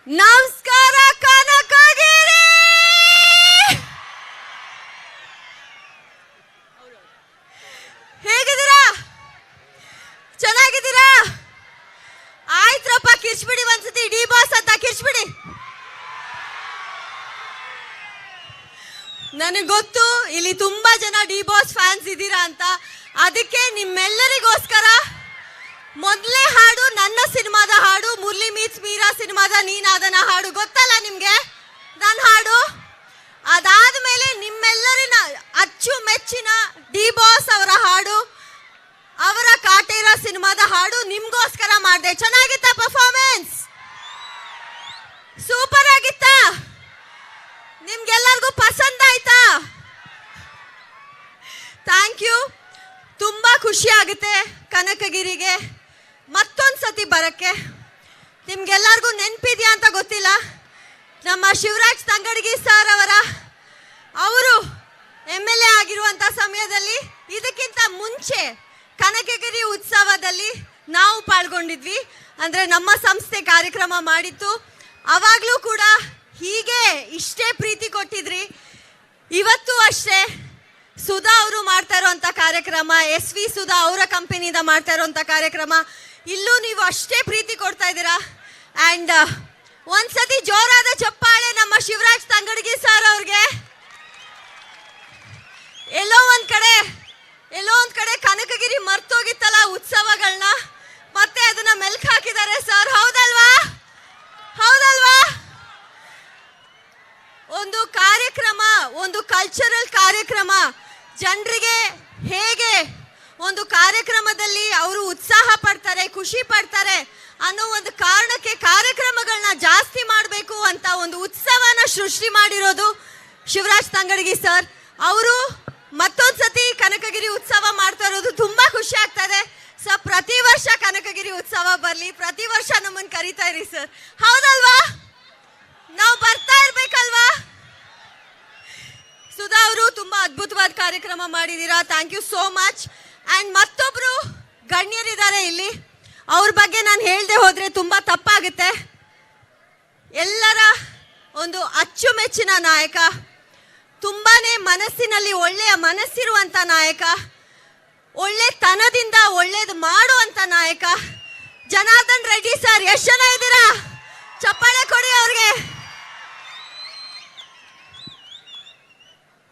ನಮಸ್ಕಾರ ಕನಕಗಿರಿ. ಹೇಗಿದ್ದೀರಾ? ಚೆನ್ನಾಗಿದ್ದೀರಾ? ಆಯ್ತ್ರಪ್ಪ, ಕಿರ್ಚ್ಬಿಡಿ ಒಂದ್ಸತಿ ಡಿ ಬಾಸ್ ಅಂತ ಕಿರ್ಚ್ಬಿಡಿ. ನನಗೆ ಗೊತ್ತು ಇಲ್ಲಿ ತುಂಬಾ ಜನ ಡಿ ಬಾಸ್ ಫ್ಯಾನ್ಸ್ ಇದ್ದೀರಾ ಅಂತ. ಅದಕ್ಕೆ ನಿಮ್ಮೆಲ್ಲರಿಗೋಸ್ಕರ ಮೊದಲೇ ಹಾಡು ನನ್ನ ಸಿನಿಮಾದ ಹಾಡು, ಮುರಳಿ ಮೀಟ್ಸ್ ಮೀರಾ ಸಿನಿಮಾದ ನೀನಾದನ ಹಾಡು. ಗೊತ್ತಲ್ಲ ನಿಮ್ಗೆ ನನ್ನ ಹಾಡು. ಅದಾದ್ಮೇಲೆ ನಿಮ್ಮೆಲ್ಲರಿನ ಅಚ್ಚುಮೆಚ್ಚಿನ ಡಿ ಬಾಸ್ ಅವರ ಹಾಡು, ಅವರ ಕಾಟೇರ ಸಿನಿಮಾದ ಹಾಡು ನಿಮ್ಗೋಸ್ಕರ ಮಾಡಿದೆ. ಚೆನ್ನಾಗಿತ್ತ ಪರ್ಫಾರ್ಮೆನ್ಸ್? ಸೂಪರ್ ಆಗಿತ್ತ? ನಿಮ್ಗೆಲ್ಲರಿಗೂ ಪಸಂದ್ ಆಯ್ತಾ? Thank you. ತುಂಬಾ ಖುಷಿ ಆಗುತ್ತೆ ಕನಕಗಿರಿಗೆ ಮತ್ತೊಂದು ಸತಿ ಬರಕ್ಕೆ. ನಿಮ್ಗೆಲ್ಲರಿಗೂ ನೆನಪಿದ್ಯಾ ಅಂತ ಗೊತ್ತಿಲ್ಲ, ನಮ್ಮ ಶಿವರಾಜ್ ತಂಗಡಗಿ ಸರ್ ಅವರು MLA ಆಗಿರುವಂಥ ಸಮಯದಲ್ಲಿ ಇದಕ್ಕಿಂತ ಮುಂಚೆ ಕನಕಗಿರಿ ಉತ್ಸವದಲ್ಲಿ ನಾವು ಪಾಲ್ಗೊಂಡಿದ್ವಿ. ಅಂದರೆ ನಮ್ಮ ಸಂಸ್ಥೆ ಕಾರ್ಯಕ್ರಮ ಮಾಡಿತ್ತು. ಅವಾಗಲೂ ಕೂಡ ಹೀಗೆ ಇಷ್ಟೇ ಪ್ರೀತಿ ಕೊಟ್ಟಿದ್ರಿ. ಇವತ್ತು ಅಷ್ಟೇ ಸುಧಾ ಅವರು ಮಾಡ್ತಾ ಇರೋಂಥ ಕಾರ್ಯಕ್ರಮ, SV ಸುಧಾ ಅವರ ಕಂಪನಿಯಿಂದ ಮಾಡ್ತಾ ಇರೋಂಥ ಕಾರ್ಯಕ್ರಮ, ಇಲ್ಲೂ ನೀವು ಅಷ್ಟೇ ಪ್ರೀತಿ ಕೊಡ್ತಾ ಇದ್ದೀರಾ. ಆ್ಯಂಡ್ ಒಂದ್ಸತಿ ಜೋರಾದ ಚಪ್ಪಾಳೆ ನಮ್ಮ ಶಿವರಾಜ್ ತಂಗಡಗಿ ಸರ್ ಅವ್ರಿಗೆ. ಎಲ್ಲೋ ಒಂದ್ ಕಡೆ ಕನಕಗಿರಿ ಮರ್ತೋಗಿತ್ತಲ್ಲ ಉತ್ಸವಗಳನ್ನ, ಮತ್ತೆ ಅದನ್ನ ಮೆಲ್ಕ್ ಹಾಕಿದ್ದಾರೆ ಸರ್. ಹೌದಲ್ವಾ? ಒಂದು ಕಾರ್ಯಕ್ರಮ, ಒಂದು ಕಲ್ಚರಲ್ ಕಾರ್ಯಕ್ರಮ ಜನರಿಗೆ ಹೇಗೆ ಒಂದು ಕಾರ್ಯಕ್ರಮದಲ್ಲಿ ಅವರು ಉತ್ಸಾಹ ಪಡ್ತಾರೆ, ಖುಷಿ ಪಡ್ತಾರೆ ಅನ್ನೋ ಒಂದು ಕಾರಣಕ್ಕೆ ಕಾರ್ಯಕ್ರಮಗಳನ್ನ ಜಾಸ್ತಿ ಮಾಡಬೇಕು ಅಂತ ಒಂದು ಉತ್ಸವನ ಸೃಷ್ಟಿ ಮಾಡಿರೋದು ಶಿವರಾಜ್ ತಂಗಡಗಿ ಸರ್ ಅವರು. ಮತ್ತೊಂದು ಸತಿ ಕನಕಗಿರಿ ಉತ್ಸವ ಮಾಡ್ತಾ ಇರೋದು ತುಂಬಾ ಖುಷಿ ಆಗ್ತಾ ಇದೆ ಸರ್. ಪ್ರತಿ ವರ್ಷ ಕನಕಗಿರಿ ಉತ್ಸವ ಬರಲಿ, ಪ್ರತಿ ವರ್ಷ ನಮ್ಮನ್ನು ಕರೀತಾ ಇರಿ ಸರ್. ಹೌದಲ್ವಾ? ನಾವು ಬರ್ತಾ ಇರ್ಬೇಕಲ್ವಾ? ಸುಧಾ ಅವರು ತುಂಬಾ ಅದ್ಭುತವಾದ ಕಾರ್ಯಕ್ರಮ ಮಾಡಿದ್ದೀರಾ. Thank you so much. And ಮತ್ತೊಬ್ರು ಗಣ್ಯರಿದ್ದಾರೆ ಇಲ್ಲಿ, ಅವ್ರ ಬಗ್ಗೆ ನಾನು ಹೇಳದೆ ಹೋದ್ರೆ ತುಂಬಾ ತಪ್ಪಾಗುತ್ತೆ. ಎಲ್ಲರ ಒಂದು ಅಚ್ಚುಮೆಚ್ಚಿನ ನಾಯಕ, ತುಂಬಾನೇ ಮನಸ್ಸಿನಲ್ಲಿ ಒಳ್ಳೆಯ ಮನಸ್ಸಿರುವಂತ ನಾಯಕ, ಒಳ್ಳೆತನದಿಂದ ಒಳ್ಳೇದು ಮಾಡುವಂತ ನಾಯಕ ಜನಾರ್ದನ್ ರೆಡ್ಡಿ ಸರ್. ಎಷ್ಟು ಜನ ಇದ್ದೀರಾ? ಚಪ್ಪಾಳೆ ಕೊಡಿ ಅವ್ರಿಗೆ.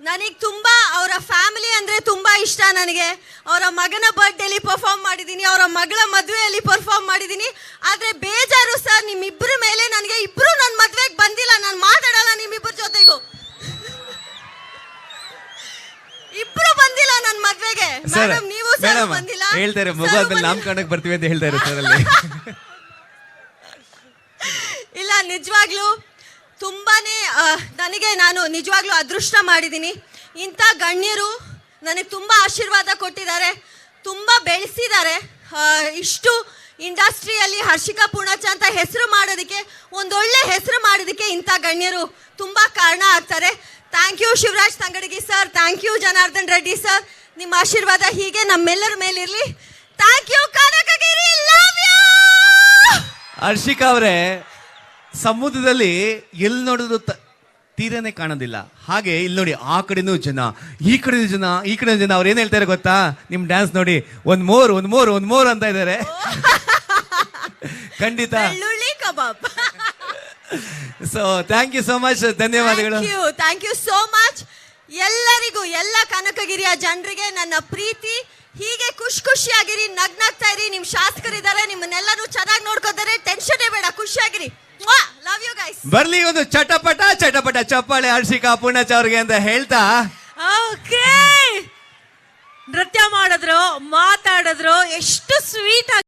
ನನಗೆ ತುಂಬಾ ಅವರ ಫ್ಯಾಮಿಲಿ ಅಂದ್ರೆ ತುಂಬಾ ಇಷ್ಟ. ನನಗೆ ಅವರ ಮಗನ ಬರ್ಡೇಲಿ ಪರ್ಫಾರ್ಮ್ ಮಾಡಿದ್ದೀನಿ, ಅವರ ಮಗಳ ಮದುವೆಯಲ್ಲಿ ಪರ್ಫಾರ್ಮ್ ಮಾಡಿದ್ದೀನಿ. ಆದ್ರೆ ಬೇಜಾರು ಸರ್ ನಿಮ್ಮಿಬ್ಬರ ಮೇಲೆ. ನನಗೆ ಇಬ್ರು ನನ್ನ ಮದ್ವೆಗೆ ಬಂದಿಲ್ಲ, ನಾನು ಮಾತಾಡಲ್ಲ ನಿಮ್ಮಿಬ್ಬರ ಜೊತೆಗೂ. ಇಬ್ರು ಬಂದಿಲ್ಲ ನನ್ನ ಮದ್ವೆಗೆ. ಮೇಡಮ್ ನೀವು ಸರ್ ಬಂದಿಲ್ಲ ಹೇಳ್ತಾರೆ, ಮಗುವಾದ್ಮೇಲೆ ನಾಮಕರಣಕ್ಕೆ ಬರ್ತೀವಿ ಅಂತ ಹೇಳ್ತಾರೆ ಸರ್ ಅಲ್ಲಿ. ಇಲ್ಲ, ನಿಜವಾಗ್ಲೂ ತುಂಬಾನೇ ನಾನು ನಿಜವಾಗ್ಲೂ ಅದೃಷ್ಟ ಮಾಡಿದ್ದೀನಿ. ಇಂಥ ಗಣ್ಯರು ನನಗೆ ತುಂಬಾ ಆಶೀರ್ವಾದ ಕೊಟ್ಟಿದ್ದಾರೆ, ತುಂಬಾ ಬೆಳೆಸಿದ್ದಾರೆ. ಇಷ್ಟು ಇಂಡಸ್ಟ್ರಿಯಲ್ಲಿ ಹರ್ಷಿಕಾ ಪೂರ್ಣಚ್ಚ ಅಂತ ಹೆಸರು ಮಾಡೋದಕ್ಕೆ, ಒಂದೊಳ್ಳೆ ಹೆಸರು ಮಾಡೋದಕ್ಕೆ ಇಂಥ ಗಣ್ಯರು ತುಂಬಾ ಕಾರಣ ಆಗ್ತಾರೆ. Thank you Shivaraj Tangadagi sir, thank you Janardhan Reddy sir. ನಿಮ್ಮ ಆಶೀರ್ವಾದ ಹೀಗೆ ನಮ್ಮೆಲ್ಲರ ಮೇಲಿರಲಿ. Thank you Kanakagiri, love you. Harshika ಅವರೇ, ಸಮುದ್ರದಲ್ಲಿ ಎಲ್ಲಿ ನೋಡಿದ್ರು ತೀರನೇ ಕಾಣೋದಿಲ್ಲ. ಹಾಗೆ ಇಲ್ಲಿ ನೋಡಿ, ಆ ಕಡೆನೂ ಜನ, ಈ ಕಡೆನೂ ಜನ, ಈ ಕಡೆ ಜನ. ಅವ್ರು ಏನ್ ಹೇಳ್ತಾರೆ ಗೊತ್ತಾ? ನಿಮ್ ಡ್ಯಾನ್ಸ್ ನೋಡಿ, ಒಂದ್ ಮೋರ್ ಅಂತ ಇದ್ದಾರೆ. ಖಂಡಿತ. Kebab. So thank you so much, ಧನ್ಯವಾದಗಳು. Thank you so much. ಎಲ್ಲರಿಗೂ, ಎಲ್ಲ ಕನಕಗಿರಿಯ ಜನರಿಗೆ ನನ್ನ ಪ್ರೀತಿ. ಹೀಗೆ ಖುಷಿಯಾಗಿರಿ, ನಗ್ನಾಗ್ತಾ ಇರಿ. ನಿಮ್ ಶಾಸಕರಿದ್ದಾರೆ, ನಿಮ್ಮನ್ನೆಲ್ಲರೂ ಚೆನ್ನಾಗಿ ನೋಡ್ಕೋತಾರೆ. ಟೆನ್ಷನ್ ಬೇಡ, ಖುಷಿಯಾಗಿರಿ. Love you guys. ಬರ್ಲಿ ಒಂದು ಚಟಪಟ ಚಪ್ಪಾಳೆ ಹರ್ಷಿಕಾ ಪೂರ್ಣಚ್ಚ ಅವ್ರಿಗೆ ಅಂತ ಹೇಳ್ತಾ. ಓಕೆ, ನೃತ್ಯ ಮಾಡಿದ್ರು, ಮಾತಾಡಿದ್ರು, ಎಷ್ಟು ಸ್ವೀಟ್